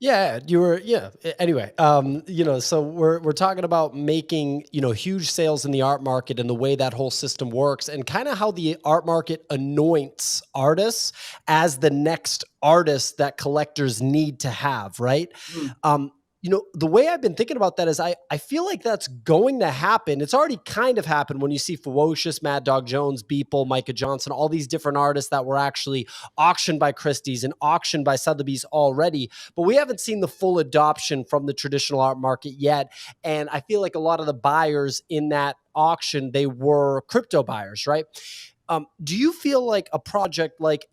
Yeah, you were yeah. Anyway, so we're talking about making, huge sales in the art market and the way that whole system works and kind of how the art market anoints artists as the next artist that collectors need to have, right? Mm. The way I've been thinking about that is I feel like that's going to happen. It's already kind of happened when you see Ferocious, Mad Dog Jones, Beeple, Micah Johnson, all these different artists that were actually auctioned by Christie's and auctioned by Sotheby's already, but we haven't seen the full adoption from the traditional art market yet. And I feel like a lot of the buyers in that auction, they were crypto buyers, right? Do you feel like a project like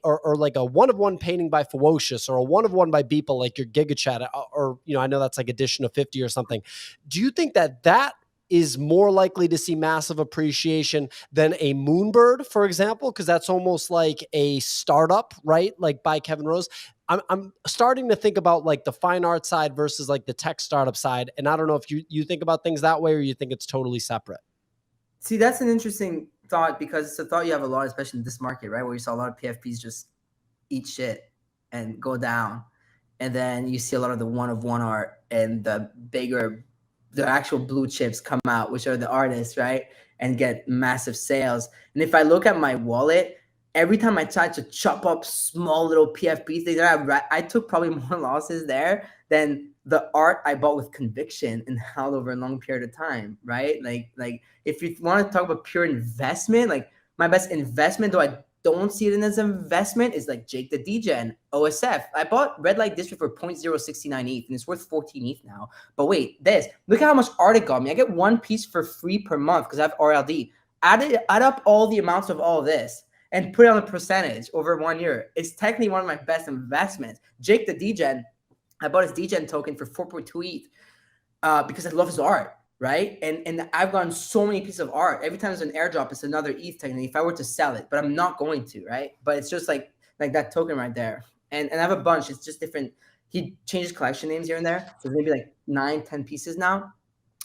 or like a one of one painting by Ferocious or a one of one by Beeple, like your Giga Chat, or I know that's like edition of 50 or something. Do you think that that is more likely to see massive appreciation than a Moonbird, for example? Because that's almost like a startup, right? Like by Kevin Rose. I'm starting to think about like the fine art side versus like the tech startup side. And I don't know if you think about things that way or you think it's totally separate. See, that's an interesting thought because it's a thought you have a lot, especially in this market, right? Where you saw a lot of PFPs just eat shit and go down. And then you see a lot of the one of one art and the actual blue chips come out, which are the artists, right? And get massive sales. And if I look at my wallet, every time I try to chop up small little PFPs, I took probably more losses there than the art I bought with conviction and held over a long period of time, right? Like if you want to talk about pure investment, like my best investment, though I don't see it as an investment, is like Jake the DJ and OSF. I bought Red Light District for 0.069 ETH and it's worth 14 ETH now. But wait, look at how much art it got me. I get one piece for free per month because I have RLD. Add up all the amounts of all of this and put it on a percentage over 1 year. It's technically one of my best investments. Jake the DJ, I bought his DJ token for 4.2 ETH because I love his art, right? And I've gotten so many pieces of art. Every time there's an airdrop, it's another ETH technically if I were to sell it, but I'm not going to, right? But it's just like that token right there. And I have a bunch. It's just different. He changes collection names here and there. So maybe like 9, 10 pieces now.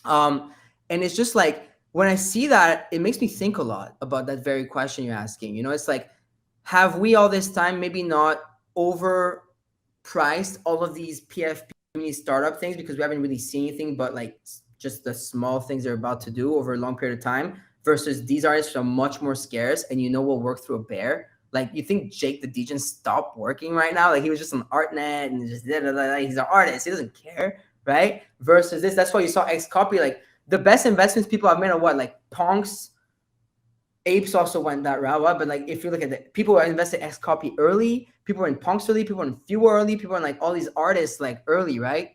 And it's just like when I see that, it makes me think a lot about that very question you're asking. It's like, have we all this time maybe not overpriced all of these PFP startup things because we haven't really seen anything but like just the small things they're about to do over a long period of time versus these artists are much more scarce and will work through a bear. Like you think Jake the DJ stopped working right now? Like he was just on ArtNet and just he's an artist. He doesn't care, right? Versus this, that's why you saw XCOPY. Like the best investments people have made are what? Like Ponks, Apes also went that route, but like if you look at it, people are invested XCOPY early, people are in Punks early, people are in Few early, people are in like all these artists like early, right?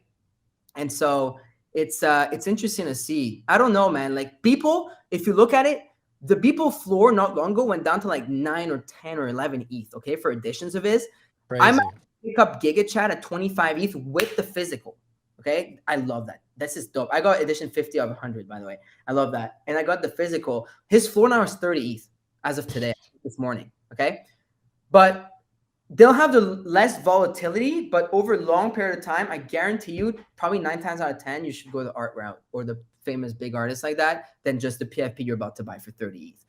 And so it's interesting to see. I don't know, man. Like people, if you look at it, the Beeple floor not long ago went down to like 9 or 10 or 11 ETH, okay, for editions of his. I might Crazy. pick up Giga Chat at 25 ETH with the physical. Okay. I love that. This is dope. I got edition 50 of 100, by the way. I love that. And I got the physical. His floor now is 30 ETH as of today, this morning. Okay. But they'll have the less volatility, but over a long period of time, I guarantee you, probably 9 times out of 10, you should go the art route or the famous big artists like that than just the PFP you're about to buy for 30 ETH.